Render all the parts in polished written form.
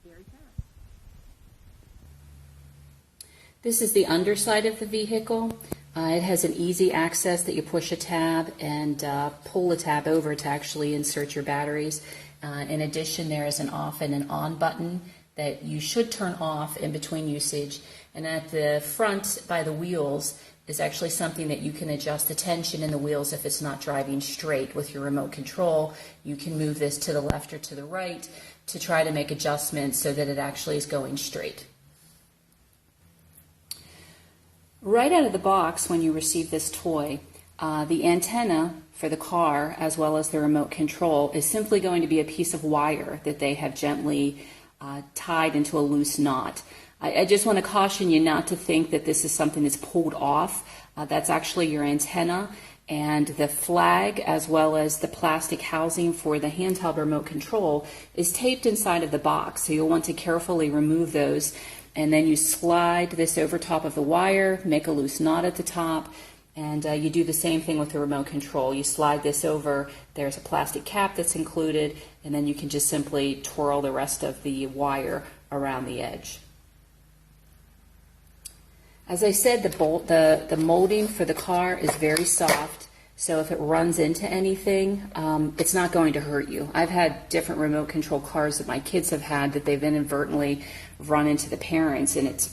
very fast. This is the underside of the vehicle. It has an easy access that you push a tab and pull the tab over to actually insert your batteries. In addition, there is an off and an on button that you should turn off in between usage. And at the front by the wheels is actually something that you can adjust the tension in the wheels if it's not driving straight with your remote control. You can move this to the left or to the right to try to make adjustments so that it actually is going straight. Right out of the box, when you receive this toy, the antenna for the car as well as the remote control is simply going to be a piece of wire that they have gently tied into a loose knot. I just want to caution you not to think that this is something that's pulled off. That's actually your antenna, and the flag as well as the plastic housing for the handheld remote control is taped inside of the box, so you'll want to carefully remove those. And then you slide this over top of the wire, make a loose knot at the top, and you do the same thing with the remote control. You slide this over, there's a plastic cap that's included, and then you can just simply twirl the rest of the wire around the edge. As I said, the molding for the car is very soft, so if it runs into anything, it's not going to hurt you. I've had different remote control cars that my kids have had that they've inadvertently run into the parents, and it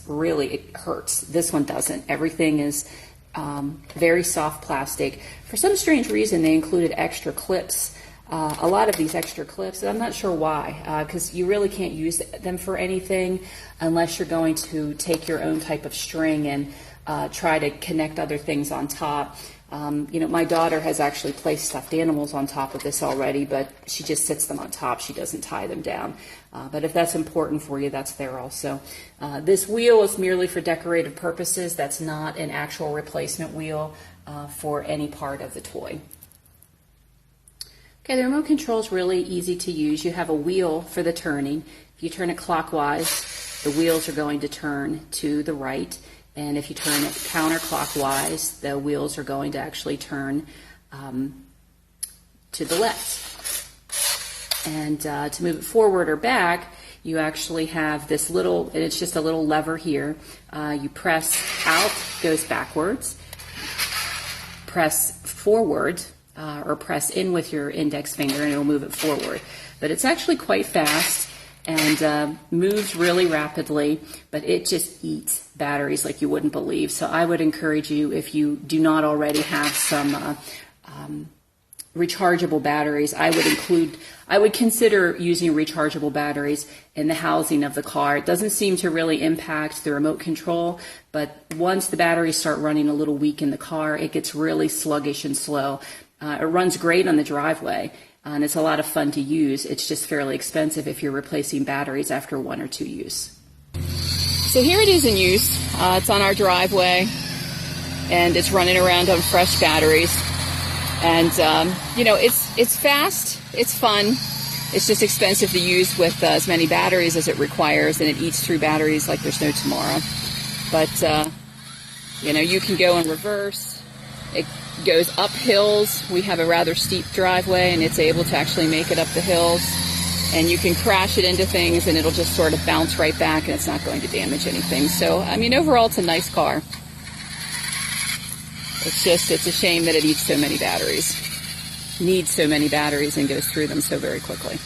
hurts. This one doesn't. Everything is very soft plastic. For some strange reason, they included extra clips. A lot of these extra clips, and I'm not sure why, because you really can't use them for anything unless you're going to take your own type of string and try to connect other things on top. My daughter has actually placed stuffed animals on top of this already, but she just sits them on top. She doesn't tie them down. But if that's important for you, that's there also. This wheel is merely for decorative purposes. That's not an actual replacement wheel for any part of the toy. Okay, the remote control is really easy to use. You have a wheel for the turning. If you turn it clockwise, the wheels are going to turn to the right. And if you turn it counterclockwise, the wheels are going to actually turn to the left. And to move it forward or back, you actually have this little, and it's just a little lever here. You press out, goes backwards. Press forward, or press in with your index finger, and it'll move it forward. But it's actually quite fast and moves really rapidly, but it just eats batteries like you wouldn't believe. So I would encourage you, if you do not already have some rechargeable batteries, I would consider using rechargeable batteries in the housing of the car. It doesn't seem to really impact the remote control, but once the batteries start running a little weak in the car, it gets really sluggish and slow. It runs great on the driveway, and it's a lot of fun to use. It's just fairly expensive if you're replacing batteries after 1 or 2 use. So here it is in use. It's on our driveway, and it's running around on fresh batteries. And, it's fast, it's fun. It's just expensive to use with as many batteries as it requires, and it eats through batteries like there's no tomorrow. But, you can go in reverse. It goes up hills. We have a rather steep driveway, and it's able to actually make it up the hills. And you can crash it into things, and it'll just sort of bounce right back, and it's not going to damage anything. So, overall, it's a nice car. It's a shame that it eats so many batteries, needs so many batteries, and goes through them so very quickly.